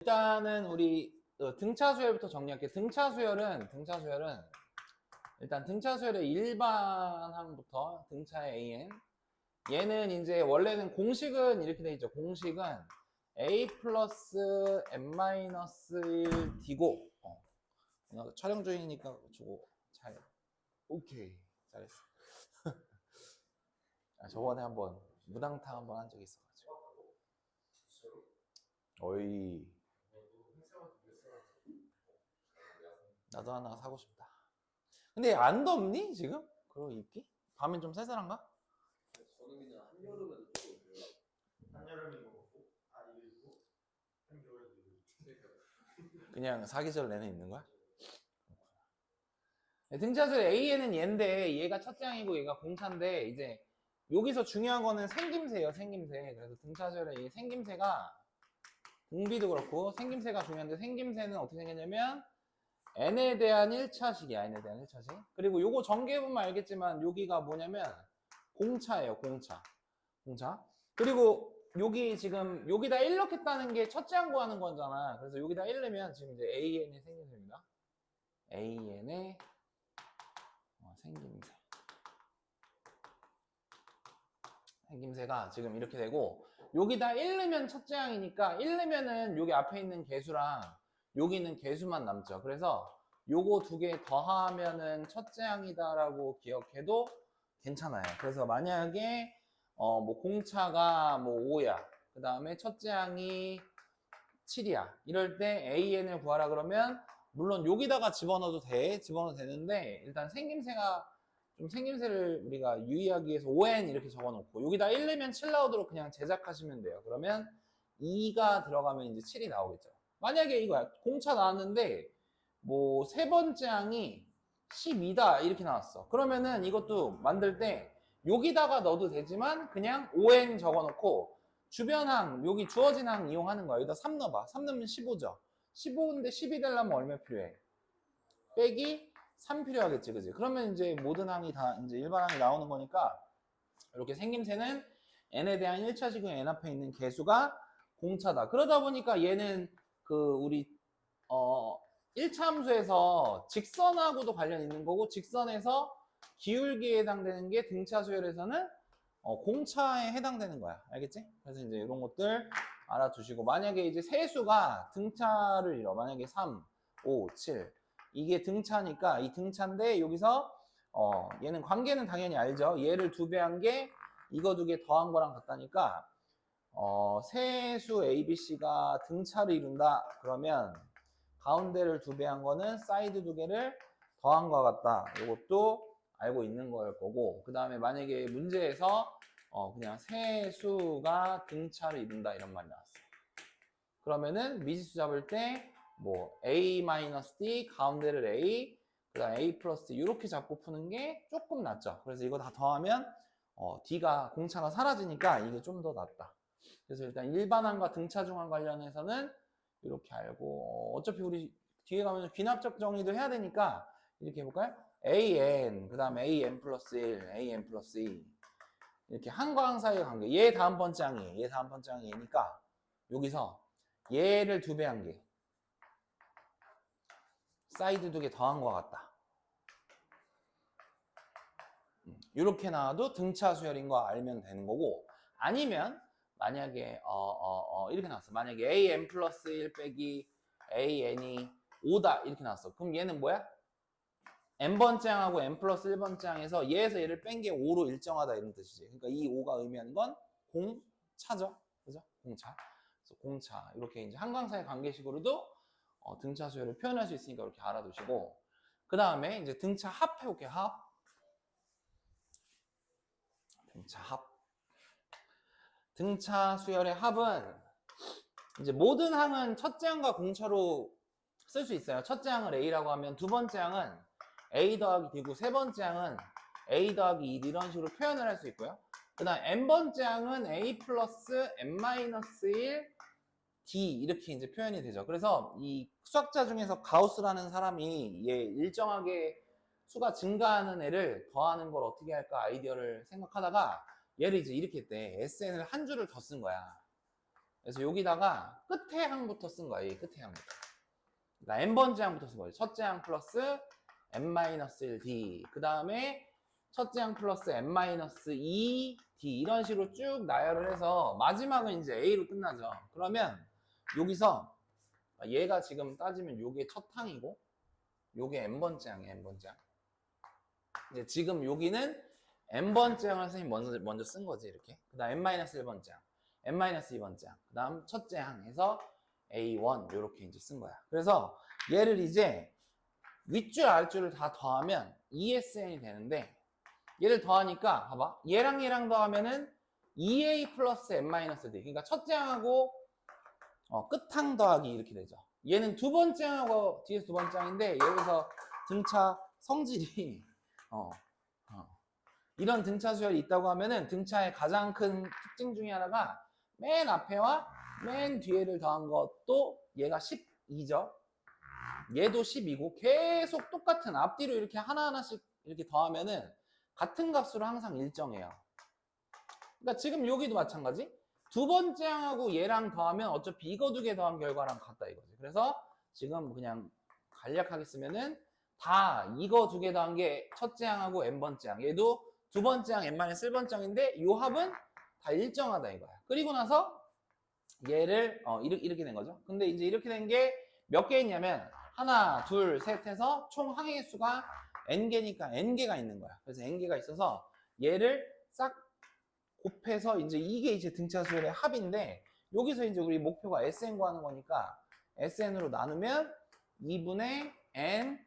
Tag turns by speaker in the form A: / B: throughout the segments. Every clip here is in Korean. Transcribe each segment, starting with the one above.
A: 일단은 우리 등차 수열부터 정리할게요. 등차 수열은 일단 등차 수열의 일반항부터 등차의 AN. 얘는 이제 원래는 공식은 이렇게 돼 있죠. 공식은 A 플러스 N-1 D고 나 촬영 중이니까 저거 잘 오케이 잘했어. 저번에 한번 무당탕 한번 한 적이 있어가지고 어이 나도 하나 사고 싶다. 근데 안 덥니 지금? 그러고 입기? 밤엔 좀 쌀쌀한가?
B: 저는 그냥 한여름은 한여름인 거 같고 이거 입고 한겨울에도 이거
A: 그냥 사계절 내내 입는 거야? 등차수 A에는 얘인데 얘가 첫째 항이고 얘가 공차인데 이제 여기서 중요한 거는 생김새예요. 생김새. 그래서 등차수열의 이 생김새가 등비도 그렇고 생김새가 중요한데 생김새는 어떻게 생겼냐면 n에 대한 1차식이야. n에 대한 1차식. 그리고 요거 전개해보면 알겠지만 여기가 뭐냐면 공차예요. 공차. 그리고 여기 지금 여기다 1 넣겠다는 게 첫째 항 구하는 거잖아. 그래서 여기다 1 넣으면 지금 이제 AN의 생김새입니다. AN의 생김새. 생김새가 지금 이렇게 되고 여기다 1 넣으면 첫째 항이니까 1 넣으면은 여기 앞에 있는 개수랑 여기 있는 개수만 남죠. 그래서 요거 두 개 더하면은 첫째 항이다라고 기억해도 괜찮아요. 그래서 만약에 뭐 공차가 뭐 5야. 그 다음에 첫째 항이 7이야. 이럴 때 AN을 구하라 그러면 물론 여기다가 집어넣어도 집어넣어도 되는데 일단 생김새를 우리가 유의하기 위해서 ON 이렇게 적어놓고 여기다 1 넣으면 7 나오도록 그냥 제작하시면 돼요. 그러면 2가 들어가면 이제 7이 나오겠죠. 만약에 이거야. 공차 나왔는데 뭐 세 번째 항이 12다 이렇게 나왔어. 그러면은 이것도 만들 때 여기다가 넣어도 되지만 그냥 ON 적어놓고 주변 항, 여기 주어진 항 이용하는 거야. 여기다 3 넣어봐. 3 넣으면 15죠. 15인데 12 되려면 얼마 필요해? 빼기 3 필요하겠지, 그지? 그러면 이제 모든 항이 다 이제 일반 항이 나오는 거니까 이렇게 생김새는 n에 대한 1차식은 n 앞에 있는 개수가 공차다. 그러다 보니까 얘는 그 우리 1차 함수에서 직선하고도 관련 있는 거고 직선에서 기울기에 해당되는 게 등차 수열에서는 공차에 해당되는 거야. 알겠지? 그래서 이제 이런 것들 알아두시고 만약에 이제 세수가 등차를 이뤄. 만약에 3, 5, 7 이게 등차니까 이 등차인데 여기서 얘는 관계는 당연히 알죠. 얘를 2배 한 게 이거 2개 더한 거랑 같다니까 세수 ABC가 등차를 이룬다. 그러면 가운데를 2배 한 거는 사이드 2개를 더한 것 같다. 이것도 알고 있는 걸 거고 그 다음에 만약에 문제에서 그냥 세수가 등차를 이룬다 이런 말이 나왔어. 그러면은 미지수 잡을 때 뭐 A-D 가운데를 A 그 다음 A 플러스 이렇게 잡고 푸는 게 조금 낫죠. 그래서 이거 다 더하면 D가 공차가 사라지니까 이게 좀 더 낫다. 그래서 일단 일반항과 등차중항 관련해서는 이렇게 알고 어차피 우리 뒤에 가면 귀납적 정리도 해야 되니까 이렇게 해볼까요? AN 그 다음에 AN 플러스 1 AN 플러스 2 이렇게 항과 항 사이의 관계 얘 다음 번째 항이에요. 얘 다음 번째 항이 얘니까 여기서 얘를 2배 한 게 사이드 2개 더한 것 같다. 이렇게 나와도 등차 수열인 거 알면 되는 거고 아니면 만약에 이렇게 나왔어. 만약에 AN 플러스 1 빼기 AN이 5다 이렇게 나왔어. 그럼 얘는 뭐야? n번째 항하고 n 플러스 1번째 항에서 얘에서 얘를 뺀 게 5로 일정하다 이런 뜻이지. 그러니까 이 5가 의미하는 건 공차죠. 그죠? 공차. 그래서 공차. 이렇게 이제 항광사의 관계식으로도 등차 수열을 표현할 수 있으니까 이렇게 알아두시고 그 다음에 이제 등차 합 해볼게요. 합. 등차 합. 등차 수열의 합은 이제 모든 항은 첫째 항과 공차로 쓸 수 있어요. 첫째 항을 A라고 하면 두 번째 항은 A 더하기 D고 세 번째 항은 A 더하기 2 이런 식으로 표현을 할 수 있고요. 그 다음 n번째 항은 A 플러스 N-1 D 이렇게 이제 표현이 되죠. 그래서 이 수학자 중에서 가우스라는 사람이 얘 일정하게 수가 증가하는 애를 더하는 걸 어떻게 할까 아이디어를 생각하다가 얘를 이제 이렇게 했대. SN을 한 줄을 더 쓴 거야. 그래서 여기다가 끝에 항부터 쓴 거야. 이 끝에 항부터. 그러니까 n번째 항부터 쓴 거지. 첫째 항 플러스 n-1d. 그 다음에 첫째 항 플러스 n-2d. 이런 식으로 쭉 나열을 해서 마지막은 이제 a로 끝나죠. 그러면 여기서 얘가 지금 따지면 요게 첫 항이고 요게 n번째 항이에요. n번째 항. 이제 지금 여기는 n번째 항을 선생님이 먼저 쓴 거지. 이렇게. 그 다음 n-1번째 항. n-2번째 항. 그 다음 첫째 항에서 A1 이렇게 이제 쓴 거야. 그래서 얘를 이제 윗줄 아랫줄을 다 더하면 ESN이 되는데 얘를 더하니까 봐봐. 얘랑 얘랑 더하면은 2A 플러스 n-d. 그러니까 첫째 항하고 끝항 더하기 이렇게 되죠. 얘는 두 번째 항하고 뒤에서 두 번째 항인데 여기서 등차 성질이 이런 등차 수열이 있다고 하면은 등차의 가장 큰 특징 중에 하나가 맨 앞에와 맨 뒤에를 더한 것도 얘가 12죠. 얘도 12고 계속 똑같은 앞뒤로 이렇게 하나하나씩 이렇게 더하면은 같은 값으로 항상 일정해요. 그러니까 지금 여기도 마찬가지. 두 번째 항하고 얘랑 더하면 어차피 이거 두 개 더한 결과랑 같다 이거지. 그래서 지금 그냥 간략하게 쓰면은 다 이거 두 개 더한 게 첫째 항하고 n번째 항. 얘도 두 번째 항 n-1번째 항인데 요 합은 다 일정하다 이거야. 그리고 나서 얘를 이렇게 된 거죠. 근데 이제 이렇게 된 게 몇 개 있냐면 하나, 둘, 셋 해서 총 항의 수가 n개니까 n개가 있는 거야. 그래서 n개가 있어서 얘를 싹 곱해서 이제 이게 이제 등차 수열의 합인데 여기서 이제 우리 목표가 SN 구하는 거니까 SN으로 나누면 2분의 n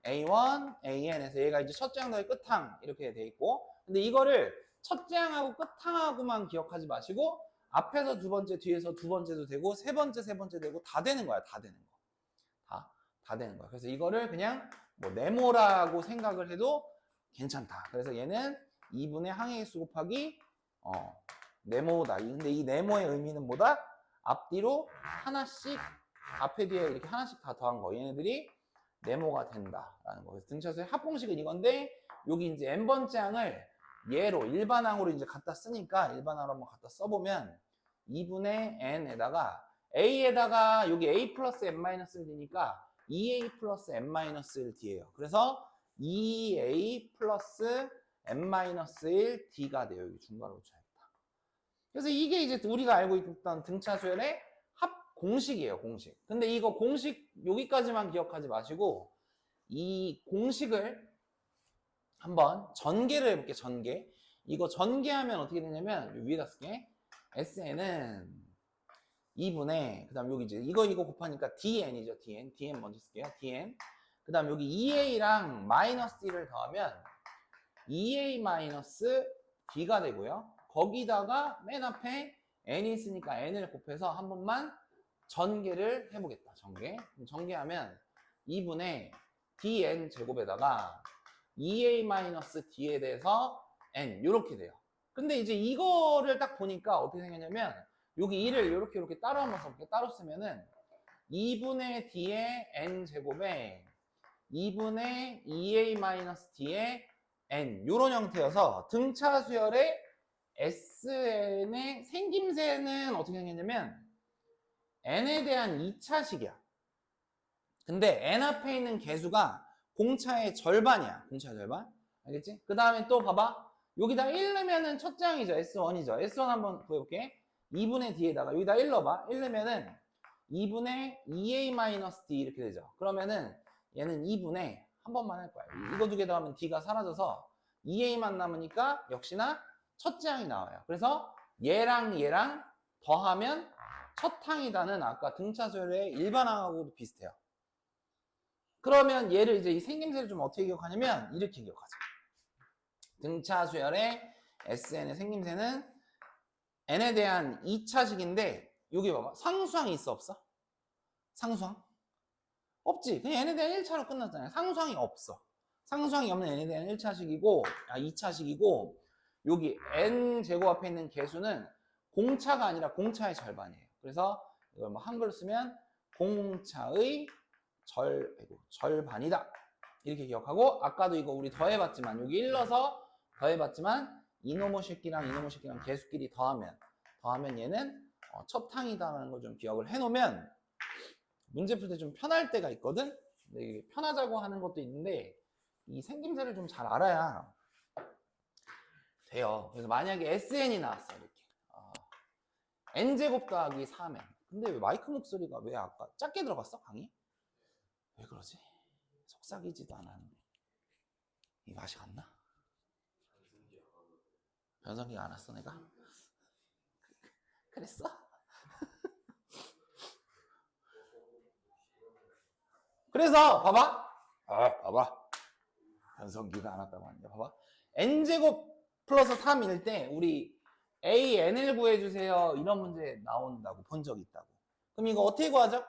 A: A1, AN에서 얘가 이제 첫째 항 더하기 끝항 이렇게 돼 있고 근데 이거를 첫째 항하고 끝항하고만 기억하지 마시고 앞에서 두 번째, 뒤에서 두 번째도 되고 세 번째 되고 다 되는 거야. 다 되는 거. 다 되는 거야. 그래서 이거를 그냥 뭐 네모라고 생각을 해도 괜찮다. 그래서 얘는 2분의 항의 수 곱하기 네모다. 근데 이 네모의 의미는 뭐다? 앞뒤로 하나씩 앞에 뒤에 이렇게 하나씩 다 더한 거. 얘네들이 네모가 된다라는 거. 그래서 등차수의 합공식은 이건데 여기 이제 n번째 항을 얘로 일반항으로 이제 갖다 쓰니까 일반항으로 한번 갖다 써보면 2분의 n에다가 a에다가 여기 a 플러스 n-1d니까 2a 플러스 n-1d예요. 그래서 2a 플러스 n-1d가 돼요. 여기 중괄호 쳐야겠다. 그래서 이게 이제 우리가 알고 있던 등차 수열의 합 공식이에요. 공식. 근데 이거 공식 여기까지만 기억하지 마시고 이 공식을 한번 전개를 해볼게요. 전개. 이거 전개하면 어떻게 되냐면 위에다 쓸게. SN은 2분의 그 다음 여기 이제 이거 곱하니까 DN이죠. DN 먼저 쓸게요. DN. 그 다음 여기 2A랑 마이너스 D를 더하면 2A 마이너스 D가 되고요. 거기다가 맨 앞에 N이 있으니까 N을 곱해서 한 번만 전개를 해보겠다. 전개하면 2분의 DN 제곱에다가 2A-D에 대해서 N 이렇게 돼요. 근데 이제 이거를 딱 보니까 어떻게 생겼냐면 여기 2를 이렇게 따로 한번 써볼게요. 따로 쓰면은 2분의 D의 N 제곱에 2분의 2A-D의 N 이런 형태여서 등차 수열의 SN의 생김새는 어떻게 생겼냐면 N에 대한 2차식이야. 근데 N 앞에 있는 개수가 공차의 절반이야. 공차의 절반. 알겠지? 그 다음에 또 봐봐. 여기다 1 넣으면은 첫째 항이죠. S1이죠. S1 한번 구해볼게. 2분의 D에다가 여기다 1 넣어봐. 1 넣으면은 2분의 2A-D 이렇게 되죠. 그러면은 얘는 2분의 한 번만 할 거야. 이거 두 개 더하면 D가 사라져서 2A만 남으니까 역시나 첫째 항이 나와요. 그래서 얘랑 더하면 첫 항이다는 아까 등차 수열의 일반 항하고도 비슷해요. 그러면 얘를 이제 이 생김새를 좀 어떻게 기억하냐면 이렇게 기억하죠. 등차 수열의 SN의 생김새는 N에 대한 2차식인데 여기 봐봐. 상수항이 있어 없어? 상수항? 없지. 그냥 N에 대한 1차로 끝났잖아요. 상수항이 없어. 상수항이 없는 N에 대한 1차식이고 2차식이고 여기 N 제곱 앞에 있는 개수는 공차가 아니라 공차의 절반이에요. 그래서 이걸 뭐 한글로 쓰면 공차의 절반이다. 이렇게 기억하고 아까도 이거 우리 더해봤지만 여기 1 넣어서 더해봤지만 이놈의 새끼랑 개수끼리 더하면 얘는 첩탕이다라는 걸 좀 기억을 해놓으면 문제 풀 때 좀 편할 때가 있거든. 근데 이게 편하자고 하는 것도 있는데 이 생김새를 좀 잘 알아야 돼요. 그래서 만약에 SN이 나왔어 이렇게 n제곱 더하기 3n. 근데 왜 마이크 목소리가 왜 아까 작게 들어갔어 강의? 왜 그러지? 속삭이지도 않았는데 이 맛이 갔나? 변성기가 안 왔어 내가? 그랬어? 그래서 봐봐 변성기가 안 왔다고 하는데 봐봐 n제곱 플러스 3일 때 우리 AN을 구해주세요 이런 문제 나온다고 본 적 있다고. 그럼 이거 어떻게 구하죠?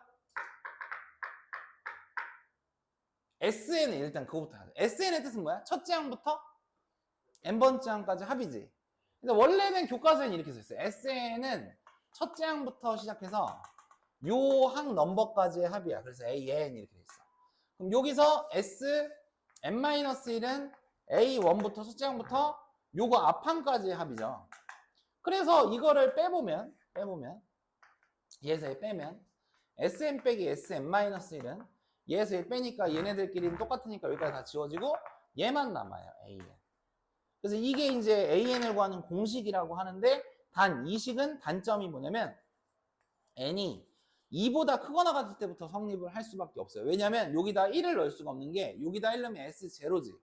A: SN은 일단 그거부터 하자. SN의 뜻은 뭐야? 첫째 항부터 n번째 항까지 합이지. 그래서 원래는 교과서에는 이렇게 써있어요. SN은 첫째 항부터 시작해서 요 항 넘버까지의 합이야. 그래서 AN 이렇게 돼 있어. 그럼 여기서 Sn-1은 A1부터 첫째 항부터 요거 앞항까지의 합이죠. 그래서 이거를 빼보면 얘에서 얘 빼면 Sn 빼기 Sn-1은 얘에서 얘 빼니까 얘네들끼리는 똑같으니까 여기까지 다 지워지고 얘만 남아요. AN. 그래서 이게 이제 AN을 구하는 공식이라고 하는데 단 이 식은 단점이 뭐냐면 n이 2보다 크거나 같을 때부터 성립을 할 수밖에 없어요. 왜냐면 여기다 1을 넣을 수가 없는 게 여기다 1 넣으면 S0지.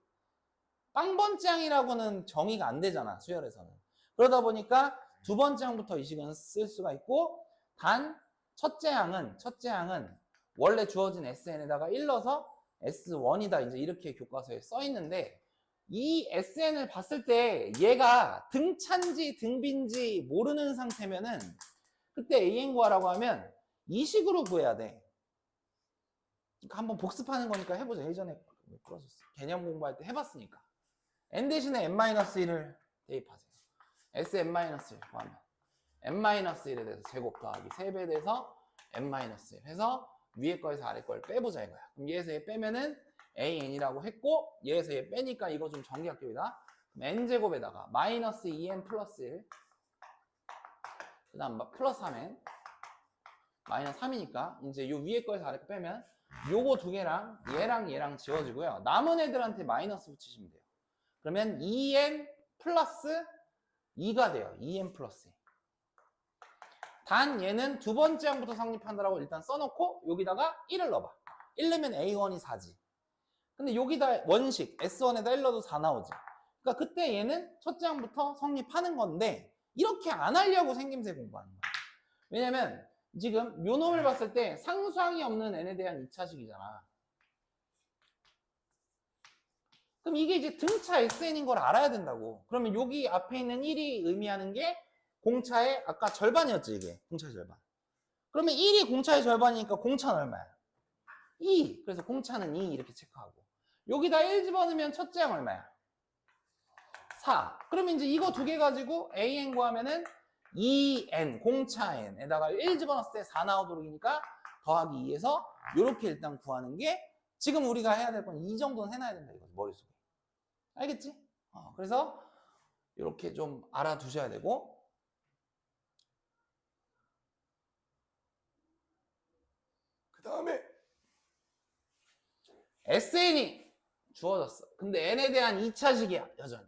A: 빵번째 항이라고는 정의가 안 되잖아 수열에서는. 그러다 보니까 두 번째 항부터 이 식은 쓸 수가 있고 단 첫째 항은 원래 주어진 SN에다가 1 넣어서 S1이다 이제 이렇게 교과서에 써 있는데 이 SN을 봤을 때 얘가 등차인지 등비인지 모르는 상태면은 그때 AN 구하라고 하면 이 식으로 구해야 돼. 그러니까 한번 복습하는 거니까 해보자. 예전에 개념 공부할 때 해봤으니까. n 대신에 n-1을 대입하세요. Sn-1 구하면 n-1에 대해서 제곱 더하기 3배에 대해서 n-1 해서 위에 거에서 아래 걸 빼보자 이거야. 그럼 얘에서 얘 빼면은 AN이라고 했고 얘에서 얘 빼니까 이거 좀 정리할게요다. n제곱에다가 마이너스 2n 플러스 1 그 다음 플러스 3n 마이너스 3이니까 이제 요 위에 거에서 아래 거 빼면 요거 두 개랑 얘랑 지워지고요. 남은 애들한테 마이너스 붙이시면 돼요. 그러면 2n 플러스 2가 돼요. 2n 플러스 2. 단 얘는 두 번째 항부터 성립한다라고 일단 써놓고 여기다가 1을 넣어봐. 1 넣으면 A1이 4지. 근데 여기다 원식 S1에다 1 넣어도 4 나오지. 그러니까 그때 얘는 첫째 항부터 성립하는 건데 이렇게 안 하려고 생김새 공부하는 거야. 왜냐면 지금 요 놈을 봤을 때 상수항이 없는 n에 대한 2차식이잖아. 그럼 이게 이제 등차 SN인 걸 알아야 된다고. 그러면 여기 앞에 있는 1이 의미하는 게 공차의 아까 절반이었지 이게. 공차의 절반. 그러면 1이 공차의 절반이니까 공차는 얼마야? 2. 그래서 공차는 2 이렇게 체크하고. 여기다 1 집어넣으면 첫째 항 얼마야? 4. 그러면 이제 이거 두 개 가지고 AN 구하면은 2n 공차 n에다가 1 집어넣었을 때 4 나오도록이니까 더하기 2에서 이렇게 일단 구하는 게 지금 우리가 해야 될 건 이 정도는 해놔야 된다 이거지 머릿속에. 알겠지? 그래서 이렇게 좀 알아두셔야 되고 그 다음에 SN이 주어졌어. 근데 n에 대한 2차식이야 여전히.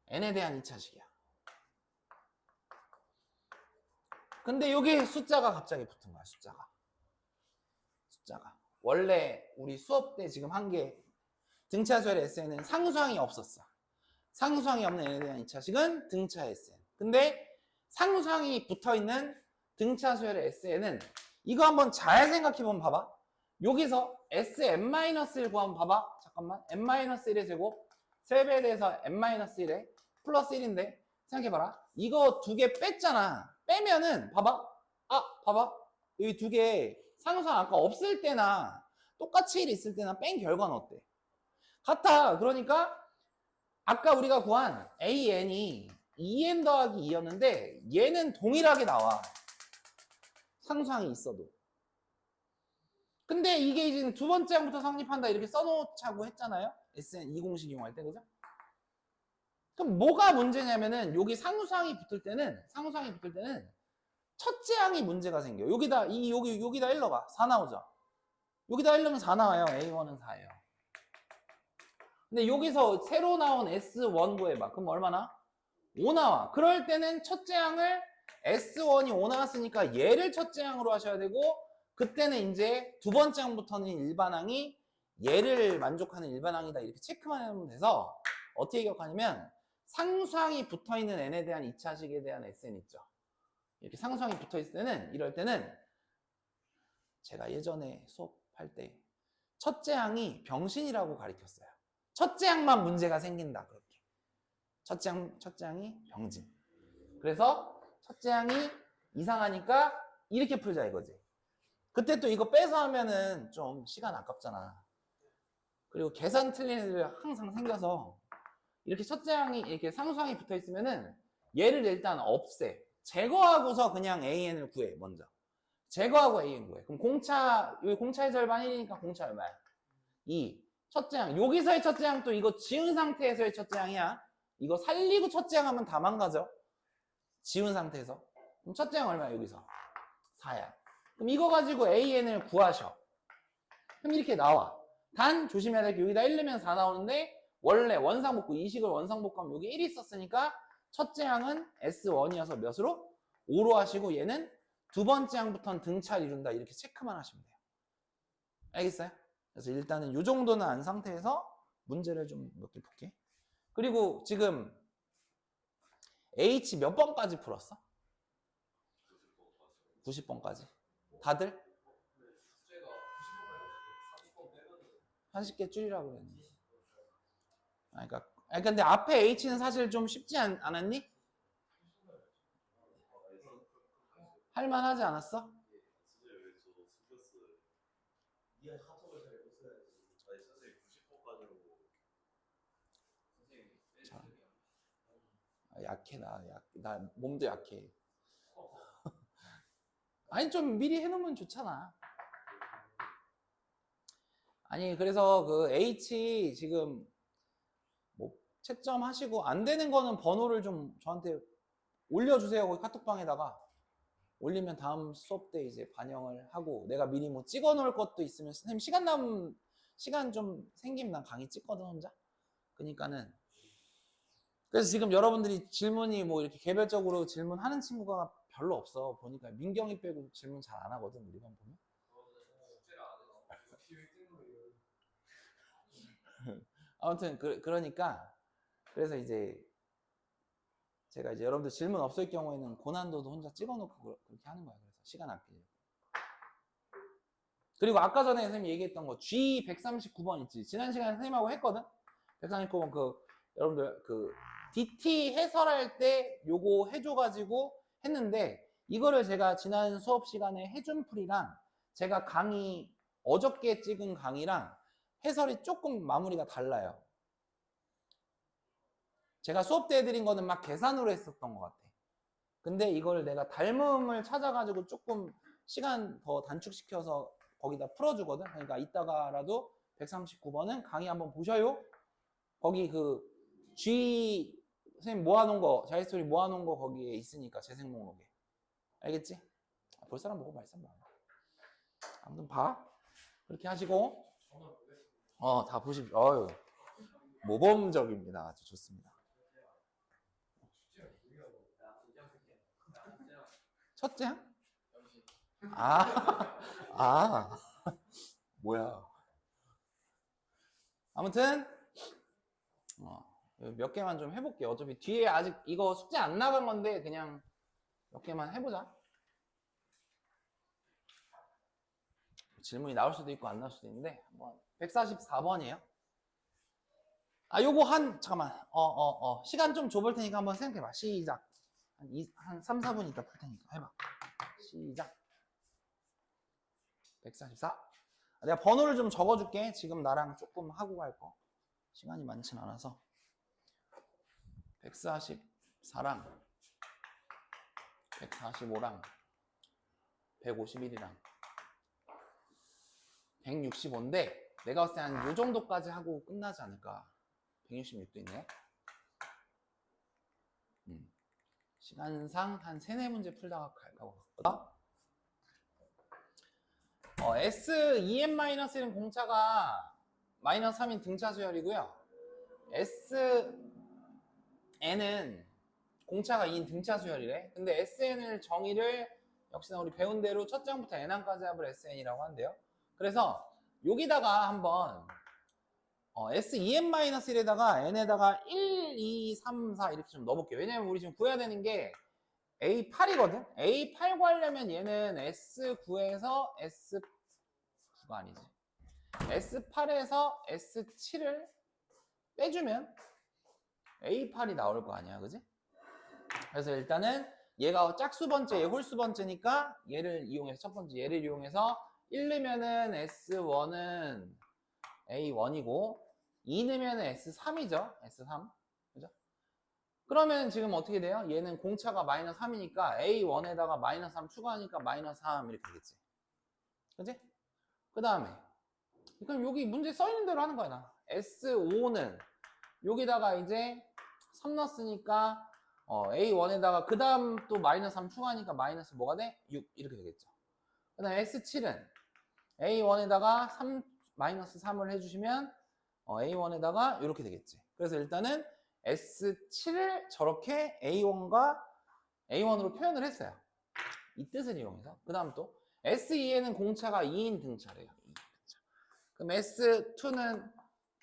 A: n에 대한 2차식이야. 근데 여기 숫자가 갑자기 붙은 거야. 숫자가 원래 우리 수업 때 지금 한 게 등차수열의 SN은 상수항이 없었어. 상수항이 없는 n에 대한 2차식은 등차 SN. 근데 상수항이 붙어있는 등차수열의 SN은 이거 한번 잘 생각해보면 봐봐. 여기서 Sn-1을 구하면 봐봐. 잠깐만. n-1의 제곱 3배에 대해서 n-1에 플러스 1인데 생각해봐라. 이거 두 개 뺐잖아. 빼면은 봐봐. 봐봐. 여기 두 개 상수항 아까 없을 때나 똑같이 1 있을 때나 뺀 결과는 어때? 같아. 그러니까 아까 우리가 구한 AN이 2n 더하기 2였는데 얘는 동일하게 나와. 상수항이 있어도. 근데 이게 이제 두 번째 항부터 성립한다 이렇게 써놓자고 했잖아요. SN 2공식 이용할 때 그죠? 그럼 뭐가 문제냐면은 여기 상수항이 붙을 때는 첫째 항이 문제가 생겨. 여기다 1 넣어봐. 4 나오죠. 여기다 1 넣으면 4 나와요. A1은 4예요. 근데 여기서 새로 나온 S1 구해봐. 그럼 얼마나? 5 나와. 그럴 때는 첫째 항을 S1이 5 나왔으니까 얘를 첫째 항으로 하셔야 되고, 그때는 이제 두 번째 항부터는 일반항이 얘를 만족하는 일반항이다 이렇게 체크만 하면 돼서 어떻게 기억하냐면 상수항이 붙어있는 n에 대한 2차식에 대한 SN 있죠. 이렇게 상수항이 붙어있을 때는 이럴 때는 제가 예전에 수업할 때 첫째 항이 병신이라고 가르쳤어요. 첫째 항만 문제가 생긴다 그렇게. 첫째 항이 병진. 그래서 첫째 항이 이상하니까 이렇게 풀자 이거지. 그때 또 이거 빼서 하면은 좀 시간 아깝잖아. 그리고 계산 틀린 애들 항상 생겨서 이렇게 첫째 항이 이렇게 상수항이 붙어 있으면은 얘를 일단 없애. 제거하고서 그냥 AN을 구해 먼저. 제거하고 AN 구해. 그럼 여기 공차의 절반 1이니까 공차 얼마야? 2. 첫째 항. 여기서의 첫째 항 또 이거 지운 상태에서의 첫째 항이야. 이거 살리고 첫째 항 하면 다 망가져. 지운 상태에서. 그럼 첫째 항 얼마야 여기서? 4야. 그럼 이거 가지고 AN을 구하셔. 그럼 이렇게 나와. 단 조심해야 될 게 여기다 1 넣으면 4 나오는데 원래 원상복구, 이 식을 원상복구하면 여기 1이 있었으니까 첫째 항은 S1이어서 몇으로? 5로 하시고 얘는 두 번째 항부터는 등차를 이룬다 이렇게 체크만 하시면 돼요. 알겠어요? 그래서 일단은 이 정도는 안 상태에서 문제를 좀 몇 개 볼게. 그리고 지금 H 몇 번까지 풀었어? 90번까지. 다들?
B: 숙제가 90번까지 40번 빼면은
A: 40개 줄이라고 그랬는데. 그러니까 근데 앞에 H는 사실 좀 쉽지 않았니? 할만하지 않았어?
B: 니가 카톡을 잘 못 써야지. 아니 선생님 90번까지로 선생님
A: 자. 약해 나 몸도 약해. 아니 좀 미리 해놓으면 좋잖아. 아니 그래서 그 H 지금 뭐 채점하시고 안 되는 거는 번호를 좀 저한테 올려주세요. 거기 카톡방에다가 올리면 다음 수업 때 이제 반영을 하고, 내가 미리 뭐 찍어 놓을 것도 있으면 선생님 시간 좀 생기면 난 강의 찍거든 혼자. 그러니까는 그래서 지금 여러분들이 질문이 뭐 이렇게 개별적으로 질문하는 친구가 별로 없어. 보니까 민경이 빼고 질문 잘 안 하거든 우리만 보면.
B: 숙제를 안 해서 열심히 찍는 거예요.
A: 아무튼 그러니까 그래서 이제 제가 이제 여러분들 질문 없을 경우에는 고난도도 혼자 찍어놓고 그렇게 하는 거야. 그래서 시간 아끼려고. 그리고 아까 전에 선생님이 얘기했던 거 G139번 있지. 지난 시간에 선생님하고 했거든. 139번 여러분들 DT 해설할 때 요거 해줘가지고 했는데, 이거를 제가 지난 수업 시간에 해준 풀이랑 제가 어저께 찍은 강의랑 해설이 조금 마무리가 달라요. 제가 수업 때 해드린 거는 막 계산으로 했었던 것 같아. 근데 이걸 내가 닮음을 찾아가지고 조금 시간 더 단축시켜서 거기다 풀어주거든. 그러니까 이따가라도 139번은 강의 한번 보셔요. 거기 G 선생님 모아놓은 거, 자이스토리 모아놓은 거 거기에 있으니까 재생 목록에. 알겠지? 볼 사람 보고 말씀 봐. 아무튼 봐. 그렇게 하시고 다 보십시오. 모범적입니다. 아주 좋습니다. 첫째 항? 뭐야. 아무튼 몇 개만 좀 해볼게요. 어차피 뒤에 아직 이거 숙제 안 나간 건데 그냥 몇 개만 해보자. 질문이 나올 수도 있고 안 나올 수도 있는데 144번이에요. 요거 잠깐만. 시간 좀 줘볼 테니까 한번 생각해봐. 시작. 한 3, 4분 있다 풀 테니까 해봐. 시작. 144. 내가 번호를 좀 적어줄게. 지금 나랑 조금 하고 갈 거. 시간이 많진 않아서. 144랑 145랑 151이랑 165인데 내가 봤을 때 한 요 정도까지 하고 끝나지 않을까. 166도 있네. 시간상 한 3, 4문제 풀다가 갈까 보다. S2n-1은 공차가 마이너스 3인 등차 수열이고요. SN은 공차가 2인 등차 수열이래. 근데 SN을 정의를 역시나 우리 배운 대로 첫 장부터 n항까지 합을 SN이라고 한대요. 그래서 여기다가 한번 S2n-1에다가 n에다가 1, 2, 3, 4 이렇게 좀 넣어볼게요. 왜냐면 우리 지금 구해야 되는 게 A8이거든? A8 구하려면 얘는 S9에서 S9가 아니지. S8에서 S7을 빼주면 A8이 나올 거 아니야, 그지? 그래서 일단은 얘가 짝수 번째, 얘 홀수 번째니까 얘를 이용해서 첫 번째 얘를 이용해서 1 넣으면은 S1은 A1이고 2 넣으면은 S3이죠. S3. 그죠? 그러면 지금 어떻게 돼요? 얘는 공차가 마이너스 3이니까 A1에다가 마이너스 3 추가하니까 마이너스 3 이렇게 되겠지. 그지? 그 다음에 그럼 여기 문제 써있는 대로 하는 거야 나. S5는 여기다가 이제 3 넣었으니까 A1에다가 그 다음 또 마이너스 3 추가하니까 마이너스 뭐가 돼? 6 이렇게 되겠죠. 그 다음에 S7은 A1에다가 3, 마이너스 3을 해주시면 A1에다가 이렇게 되겠지. 그래서 일단은 S7을 저렇게 A1으로 표현을 했어요. 이 뜻을 이용해서. 그 다음 또 S2에는 공차가 2인 등차래요. 2인 등차. 그럼 S2는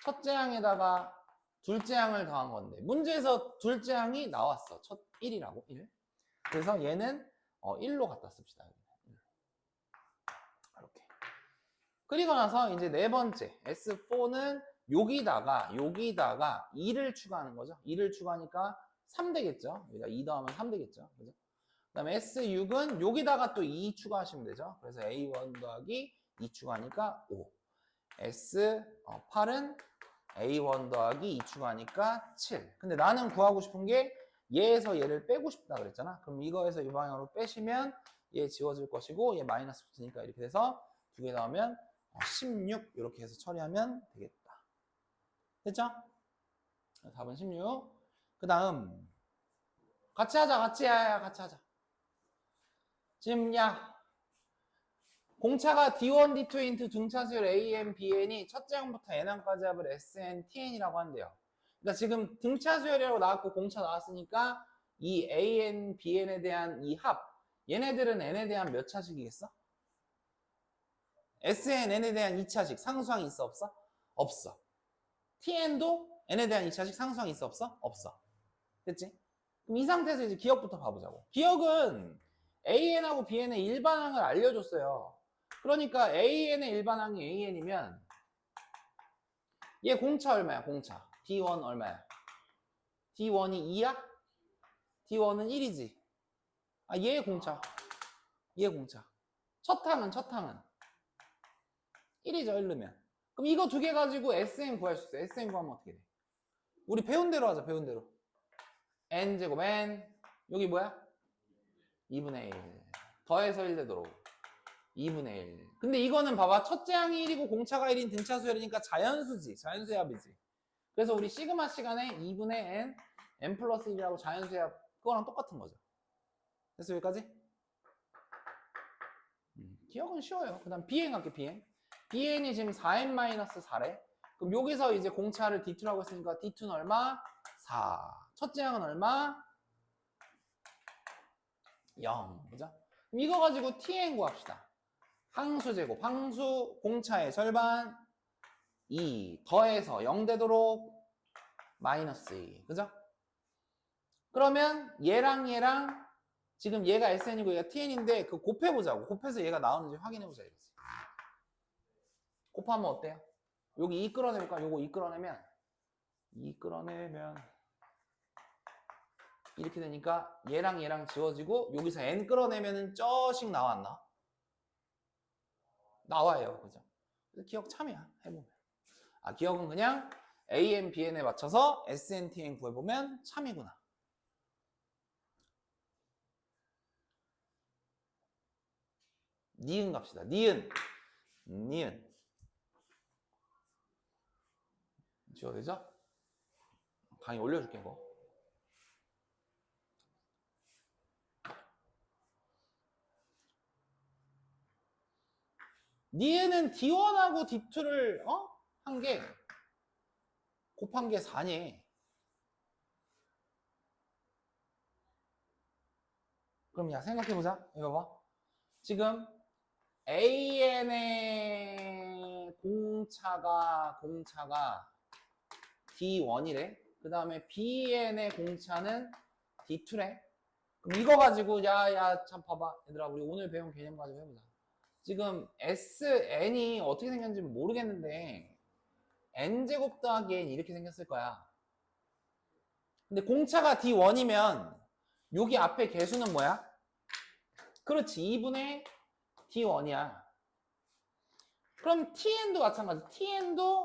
A: 첫째 항에다가 둘째 항을 더한 건데 문제에서 둘째 항이 나왔어. 첫 1이라고 1. 그래서 얘는 1로 갖다 씁시다. 이렇게. 그리고 나서 이제 네 번째 S4는 여기다가 2를 추가하는 거죠. 2를 추가하니까 3 되겠죠. 여기다 2 더하면 3 되겠죠. 그죠? 그 다음에 S6은 여기다가 또 2 추가하시면 되죠. 그래서 A1 더하기 2 추가하니까 5. S8은 A1 더하기 2 추가하니까 7. 근데 나는 구하고 싶은 게 얘에서 얘를 빼고 싶다 그랬잖아. 그럼 이거에서 이 방향으로 빼시면 얘 지워질 것이고 얘 마이너스 붙으니까 이렇게 돼서 두 개 나오면 16 이렇게 해서 처리하면 되겠다. 됐죠? 답은 16. 그 다음 같이 하자. 지금 공차가 D1, D2 등차 수열 AN, BN이 첫째 항부터 n항까지 합을 SN, TN이라고 한대요. 그러니까 지금 등차 수열이라고 나왔고 공차 나왔으니까 이 AN, BN에 대한 이 합, 얘네들은 n에 대한 몇 차식이겠어? SN, n에 대한 2차식 상수항이 있어 없어? 없어. TN도 n에 대한 2차식 상수항이 있어 없어? 없어. 됐지? 그럼 이 상태에서 이제 기억부터 봐보자고. 기억은 AN하고 BN의 일반항을 알려줬어요. 그러니까 AN의 일반항이 AN이면 얘 공차 얼마야? 공차. D1 얼마야? D1이 2야? D1은 1이지. 얘 공차. 얘 공차. 첫 항은 1이죠. 1 넣으면. 그럼 이거 두 개 가지고 SN 구할 수 있어. SN 구하면 어떻게 돼? 우리 배운 대로 하자. 배운 대로. N제곱 N. 여기 뭐야? 2분의 1. 더해서 1 되도록. 2분의 1. 근데 이거는 봐봐. 첫째 항이 1이고 공차가 1인 등차 수열이니까 자연수지. 자연수의 합이지. 그래서 우리 시그마 시간에 2분의 n, n 플러스 1이라고 자연수의 합 그거랑 똑같은 거죠. 됐어 여기까지? 기억은 쉬워요. 그 다음 비행 할게 비행. 비행이 지금 4n-4래. 그럼 여기서 이제 공차를 D2라고 했으니까 D2는 얼마? 4. 첫째 항은 얼마? 0. 그죠? 그럼 이거 가지고 TN 구합시다. 항수 제곱. 항수 공차의 절반 2 더해서 0 되도록 마이너스 2. 그죠? 그러면 얘랑 지금 얘가 SN이고 얘가 TN인데 그 곱해보자고. 곱해서 얘가 나오는지 확인해보자 이거지. 곱하면 어때요? 여기 2 끌어내볼까? 요거 2 끌어내면 이렇게 되니까 얘랑 지워지고 여기서 n 끌어내면은 저씩 나왔나? 나와요. 그죠? 그래서 기억 참이야. 해보면. 기억은 그냥 AN, BN에 맞춰서 SN, TN 구해보면 참이구나. 니은 갑시다. 니은. 지워야 되죠? 강의 올려줄게, 이거. 니에는 D1하고 D2를 한 게 곱한 게 4니. 그럼 야 생각해보자. 이거 봐. 지금 AN의 공차가 D1이래. 그 다음에 BN의 공차는 D2래. 그럼 이거 가지고 참 봐봐. 얘들아 우리 오늘 배운 개념 가지고 해보자. 지금 SN이 어떻게 생겼는지 모르겠는데 N제곱 더하기 N 이렇게 생겼을 거야. 근데 공차가 D1이면 여기 앞에 개수는 뭐야? 그렇지. 2분의 D1이야. 그럼 TN도 마찬가지. TN도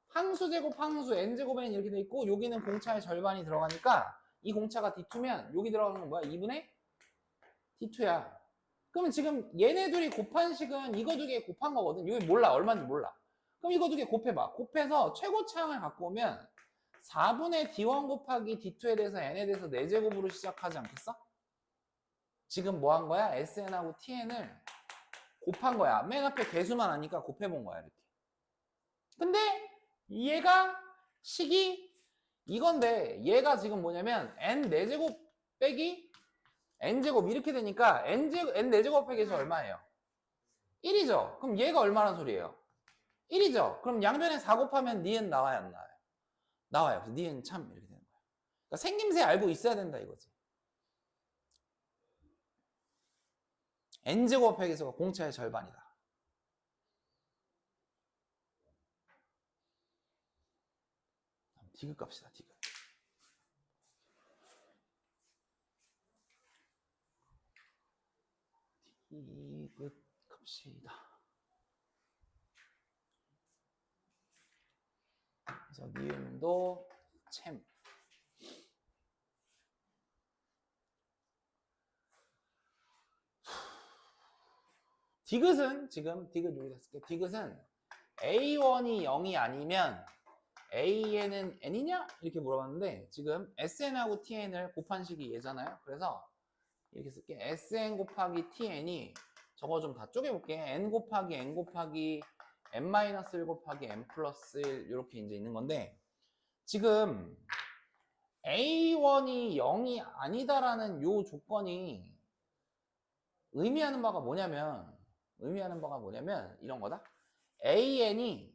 A: 항수 제곱 항수 N제곱 N 이렇게 돼 있고 여기는 공차의 절반이 들어가니까 이 공차가 D2면 여기 들어가는 건 뭐야? 2분의 D2야. 그러면 지금 얘네 둘이 곱한 식은 이거 두 개 곱한 거거든. 여기 몰라. 얼마인지 몰라. 그럼 이거 두 개 곱해봐. 곱해서 최고차항을 갖고 오면 4분의 D1 곱하기 D2에 대해서 N에 대해서 4제곱으로 시작하지 않겠어? 지금 뭐 한 거야? SN하고 TN을 곱한 거야. 맨 앞에 개수만 아니까 곱해본 거야. 이렇게. 근데 얘가 식이 이건데 얘가 지금 뭐냐면 N 4제곱 빼기 N제곱 이렇게 되니까 N 4제곱 빼기 해서 얼마예요? 1이죠. 그럼 얘가 얼마란 소리예요? 1이죠. 그럼 양변에 4 곱하면 니은 나와요? 안 나와요? 나와요. 그래서 니은 참 이렇게 되는 거야. 그러니까 생김새 알고 있어야 된다 이거지. N제곱 곱하기 해서가 공차의 절반이다. 디귿 갑시다. 디귿. 디귿 갑시다. 그래서 니은도 챔. 디귿은 지금 디귿 여기다 쓸게. 디귿은 A1이 0이 아니면 AN은 N이냐? 이렇게 물어봤는데 지금 SN하고 TN을 곱한 식이 얘잖아요. 그래서 이렇게 쓸게. SN 곱하기 TN이 저거 좀 다 쪼개볼게. N 곱하기 N 곱하기 N-1 곱하기 N 플러스 1 이렇게 이제 있는 건데 지금 A1이 0이 아니다라는 요 조건이 의미하는 바가 뭐냐면 이런 거다. AN이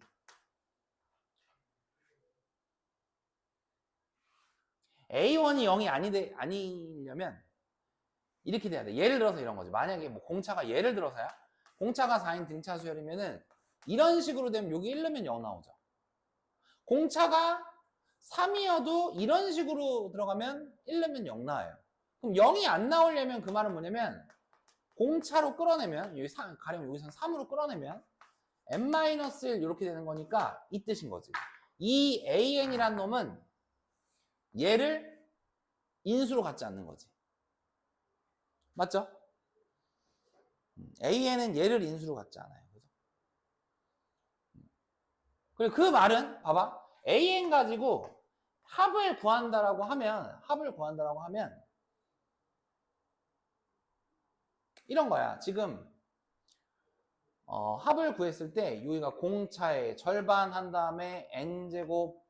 A: A1이 0이 아니려면 이렇게 돼야 돼. 예를 들어서 이런 거지. 만약에 뭐 공차가 예를 들어서야 공차가 4인 등차 수열이면은 이런 식으로 되면 여기 1 넣으면 0 나오죠. 공차가 3이어도 이런 식으로 들어가면 1 넣으면 0 나와요. 그럼 0이 안 나오려면 그 말은 뭐냐면 공차로 끌어내면 여기 가령 여기서 3으로 끌어내면 n-1 이렇게 되는 거니까 이 뜻인 거지. 이 AN이란 놈은 얘를 인수로 갖지 않는 거지. 맞죠? AN은 얘를 인수로 갖지 않아요. 그리고 그 말은 봐봐. AN 가지고 합을 구한다라고 하면 이런 거야. 지금 합을 구했을 때 여기가 공차의 절반 한 다음에 n제곱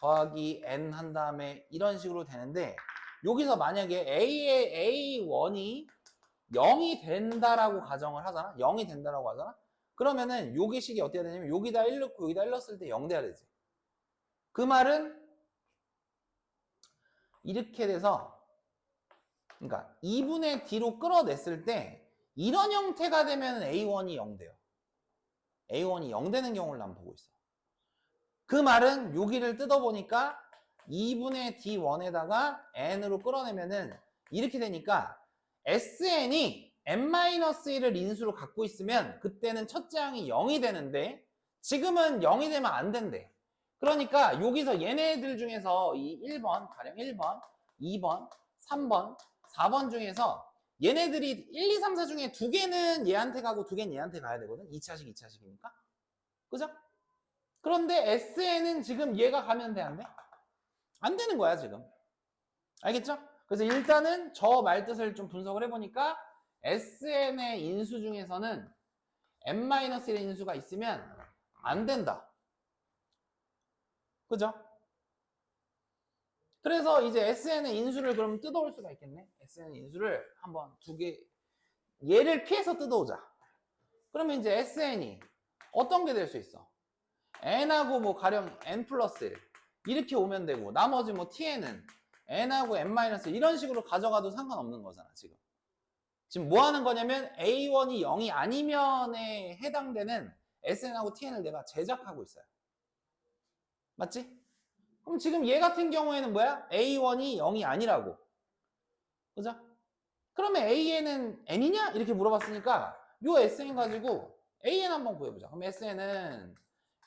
A: 더하기 n 한 다음에 이런 식으로 되는데 여기서 만약에 A의 A1이 0이 된다라고 가정을 하잖아. 0이 된다라고 하잖아. 그러면은 여기 식이 어떻게 되냐면 여기다 1 넣고 여기다 1 넣었을 때 0 돼야 되지. 그 말은 이렇게 돼서 그러니까 2분의 D로 끌어냈을 때 이런 형태가 되면 A1이 0 돼요. A1이 0 되는 경우를 난 보고 있어. 그 말은 여기를 뜯어보니까 2분의 D1에다가 N으로 끌어내면은 이렇게 되니까 SN이 N-1을 인수로 갖고 있으면 그때는 첫째 항이 0이 되는데 지금은 0이 되면 안 된대. 그러니까 여기서 얘네들 중에서 이 1번, 가령 1번, 2번, 3번, 4번 중에서 얘네들이 1, 2, 3, 4 중에 2개는 얘한테 가고 2개는 얘한테 가야 되거든. 2차식, 2차식이니까. 그죠? 그런데 SN은 지금 얘가 가면 돼, 안 돼? 안 되는 거야, 지금. 알겠죠? 그래서 일단은 저 말뜻을 좀 분석을 해보니까 SN의 인수 중에서는 n-1의 인수가 있으면 안 된다. 그죠? 그래서 이제 SN의 인수를 그럼 뜯어올 수가 있겠네. SN의 인수를 한번 두 개, 얘를 피해서 뜯어오자. 그러면 이제 SN이 어떤 게 될 수 있어? n하고 뭐 가령 n 플러스 1 이렇게 오면 되고, 나머지 뭐 tn은 n하고 n-1 이런 식으로 가져가도 상관없는 거잖아. 지금 뭐 하는 거냐면 a1이 0이 아니면에 해당되는 sn하고 tn을 내가 제작하고 있어요. 맞지? 그럼 지금 얘 같은 경우에는 뭐야? a1이 0이 아니라고. 그죠? 그러면 an은 n이냐? 이렇게 물어봤으니까 요 sn 가지고 an 한번 구해보자. 그럼 sn은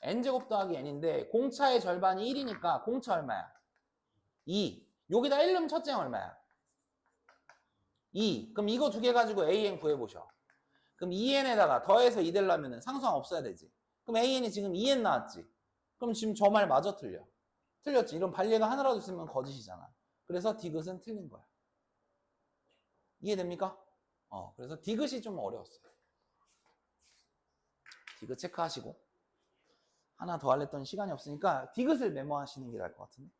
A: n제곱 더하기 n인데 공차의 절반이 1이니까 공차 얼마야? 2. 여기다 1 넣으면 첫째 얼마야? 2. 그럼 이거 두 개 가지고 an 구해보셔. 그럼 2n에다가 더해서 2 되려면 상수항 없어야 되지. 그럼 an이 지금 2n 나왔지. 그럼 지금 저 말 마저 틀려. 틀렸지. 이런 반례가 하나라도 있으면 거짓이잖아. 그래서 디귿은 틀린 거야. 이해됩니까? 그래서 디귿이 좀 어려웠어요. 디귿 체크하시고. 하나 더 하려던 시간이 없으니까 디귿을 메모하시는 게 나을 것 같은데.